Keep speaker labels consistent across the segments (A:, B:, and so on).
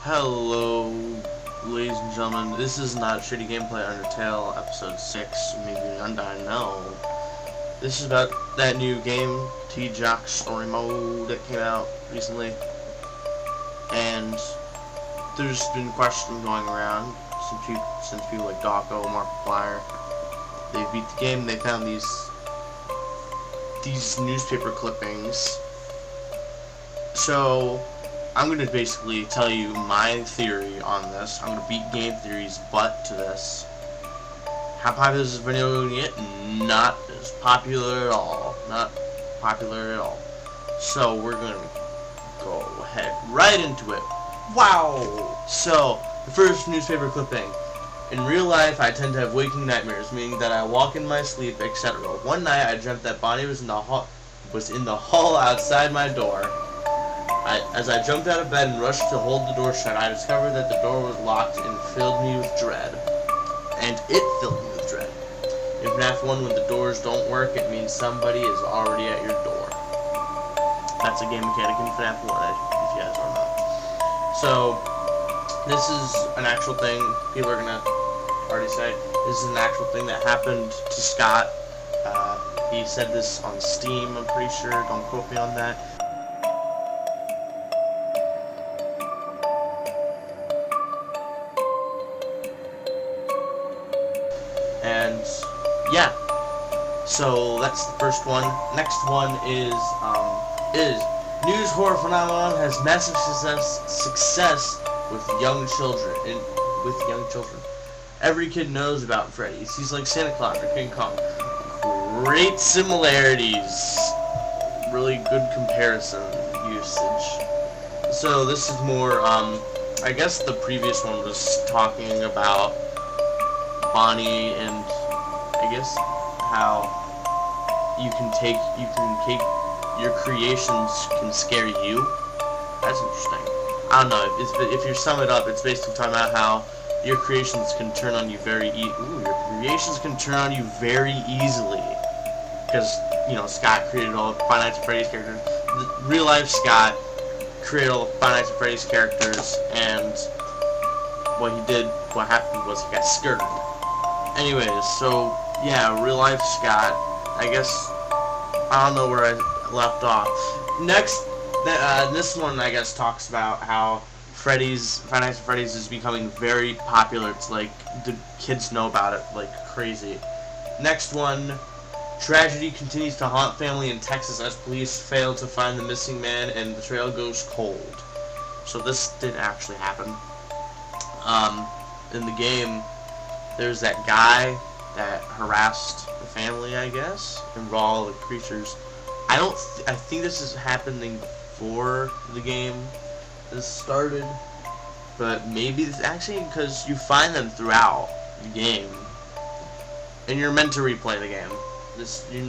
A: Hello, ladies and gentlemen. This is not Shitty Gameplay Undertale, episode 6, maybe Undyne, no. This is about that new game, To Dawko Story Mode, that came out recently. And there's been questions going around since people like Dawko, Markiplier, they beat the game. They found these newspaper clippings. So I'm going to basically tell you my theory on this. I'm going to beat game theory's butt to this. How popular is this video going to get? Not as popular at all. Not popular at all. So we're going to go ahead right into it. Wow! So, the first newspaper clipping. In real life, I tend to have waking nightmares, meaning that I walk in my sleep, etc. One night, I dreamt that Bonnie was in the hall outside my door. As I jumped out of bed and rushed to hold the door shut, I discovered that the door was locked and filled me with dread. And it filled me with dread. In FNAF 1, when the doors don't work, it means somebody is already at your door. That's a game mechanic in FNAF 1, if you guys don't know. So, this is an actual thing. People are gonna already say this is an actual thing that happened to Scott. He said this on Steam, I'm pretty sure. Don't quote me on that. And yeah, so that's the first one. Next one is news horror phenomenon has massive success with young children. Every kid knows about Freddy. He's like Santa Claus or King Kong. Great similarities. Really good comparison usage. So this is more, I guess the previous one was talking about Bonnie and I guess how you can take your creations can scare you. That's interesting. I don't know, if you sum it up, it's basically talking about how your creations can turn on you very easily, because, you know, Scott created all of Five Nights at Freddy's characters. Real life Scott created all of Five Nights at Freddy's characters, and what happened was he got scared. Anyways, so, yeah, real life Scott, I guess, I don't know where I left off. Next, this one, I guess, talks about how Five Nights at Freddy's is becoming very popular. It's like, the kids know about it like crazy. Next one, tragedy continues to haunt family in Texas as police fail to find the missing man and the trail goes cold. So this didn't actually happen. In the game, there's that guy that harassed the family, I guess, and brought all the creatures. I think this is happening before the game has started, but maybe it's actually because you find them throughout the game, and you're meant to replay the game.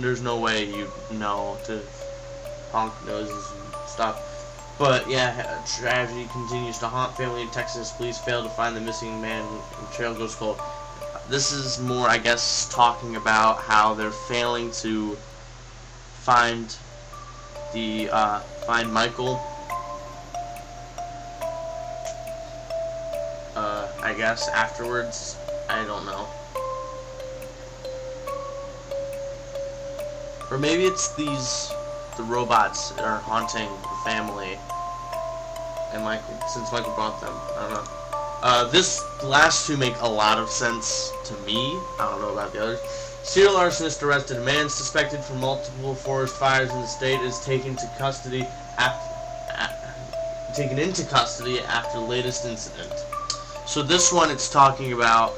A: There's no way you know to honk noses and stuff. But yeah, tragedy continues to haunt family in Texas. Police fail to find the missing man, and the trail goes cold. This is more, I guess, talking about how they're failing to find Michael. I guess afterwards. I don't know. Or maybe it's the robots that are haunting the family. And since Michael brought them, I don't know. The last two make a lot of sense to me. I don't know about the others. Serial arsonist arrested. A man suspected for multiple forest fires in the state is taken into custody after the latest incident. So this one, it's talking about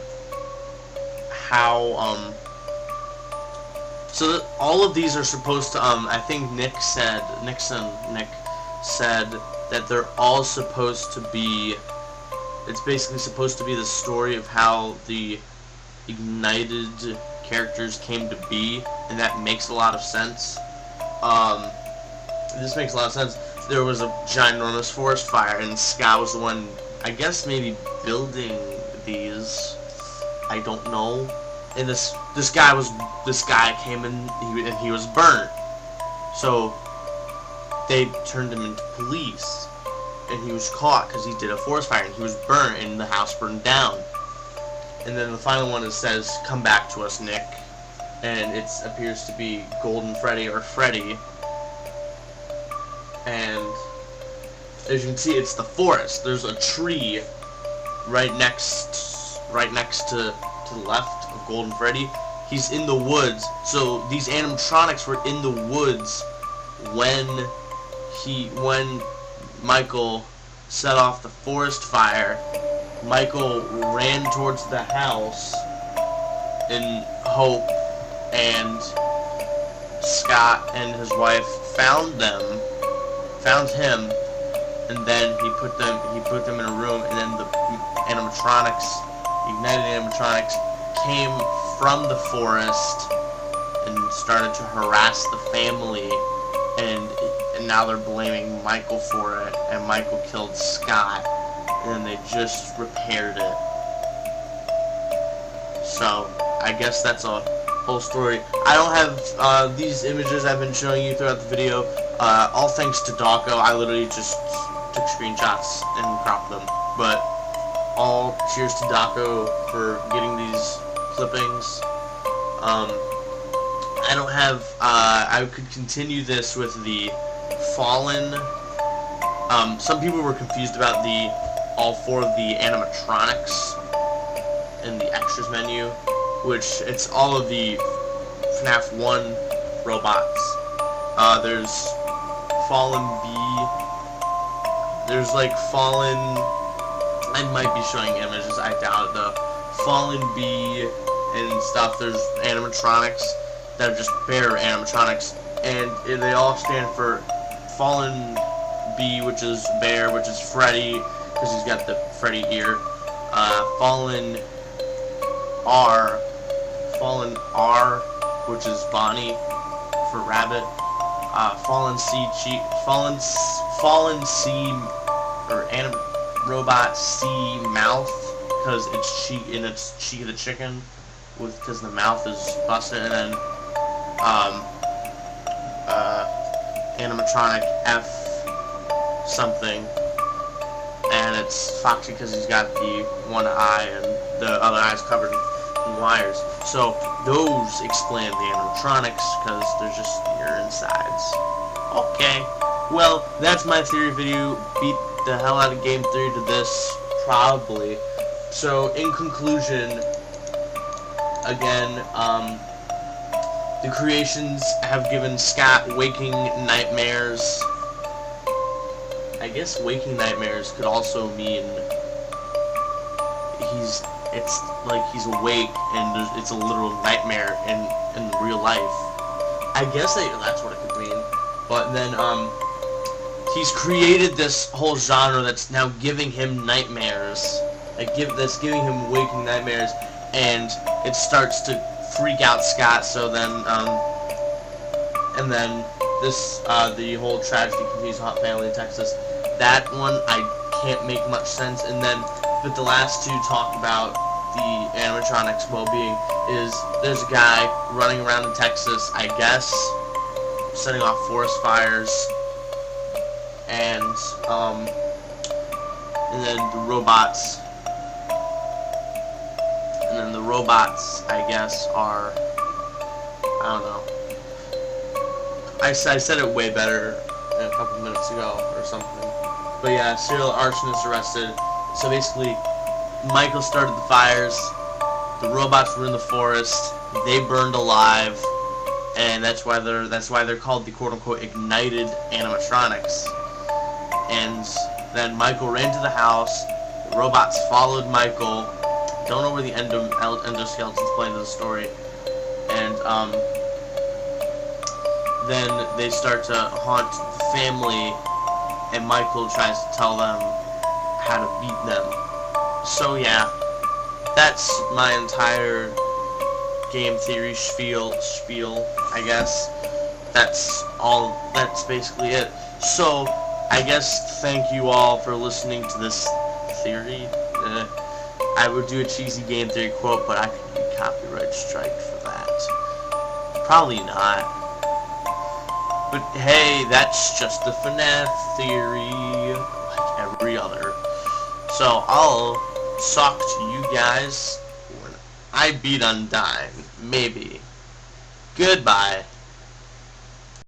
A: how so all of these are supposed to I think Nick said that they're all supposed to be. It's basically supposed to be the story of how the ignited characters came to be, and that makes a lot of sense. This makes a lot of sense. There was a ginormous forest fire, and Scott was the one, I guess, maybe building these. I don't know. And this guy came in, and he was burnt. So they turned him into police. and he was caught because he did a forest fire, and he was burnt, and the house burned down. And then the final one says, "Come back to us, Nick," and it appears to be Golden Freddy or Freddy. And as you can see, it's the forest. There's a tree right next to the left of Golden Freddy. He's in the woods. So these animatronics were in the woods when Michael set off the forest fire. Michael ran towards the house in hope, and Scott and his wife found him, and then he put them in a room, and then the ignited animatronics came from the forest and started to harass the family, and now they're blaming Michael for it, and Michael killed Scott, and they just repaired it. So I guess that's a whole story. I don't have these images I've been showing you throughout the video, all thanks to Dawko. I literally just took screenshots and cropped them, but all cheers to Dawko for getting these clippings. I don't have, I could continue this with the Fallen. Some people were confused about all 4 of the animatronics in the extras menu, which it's all of the FNAF 1 robots. There's Fallen B, there's like Fallen, I might be showing images, I doubt it though. Fallen B and stuff. There's animatronics that are just bare animatronics, and they all stand for Fallen B, which is bear, which is Freddy, because he's got the Freddy ear. Fallen R, which is Bonnie for rabbit. Fallen C, or robot C mouth, because it's Cheek the chicken, because the mouth is busted. And then animatronic F something, and it's Foxy because he's got the one eye and the other eye's covered in wires. So those explain the animatronics, because they're just your insides. Okay, well, that's my theory video. Beat the hell out of game theory to this, probably. So in conclusion, again, the creations have given Scott waking nightmares. I guess waking nightmares could also mean it's like he's awake and it's a literal nightmare in real life. I guess that's what it could mean. But then he's created this whole genre that's now giving him nightmares. That's giving him waking nightmares, and it starts to freak out Scott. So then and then this the whole tragedy continues, hot family in Texas. That one I can't make much sense. And then, but the last two talk about the animatronics well-being. There's a guy running around in Texas, I guess, setting off forest fires, and then the robots. And then the robots, I guess, are, I don't know. I said it way better a couple minutes ago or something. But yeah, serial arsonist arrested. So basically, Michael started the fires. The robots were in the forest. They burned alive, and that's why they're called the quote-unquote ignited animatronics. And then Michael ran to the house. The robots followed Michael. Don't know where the endoskeletons play into the story. And then they start to haunt the family, and Michael tries to tell them how to beat them. So yeah, that's my entire game theory spiel, I guess. That's basically it. So, I guess thank you all for listening to this theory. I would do a cheesy game theory quote, but I could be copyright striked for that. Probably not. But hey, that's just the FNAF theory. Like other. So I'll talk to you guys when I beat Undyne. Maybe. Goodbye.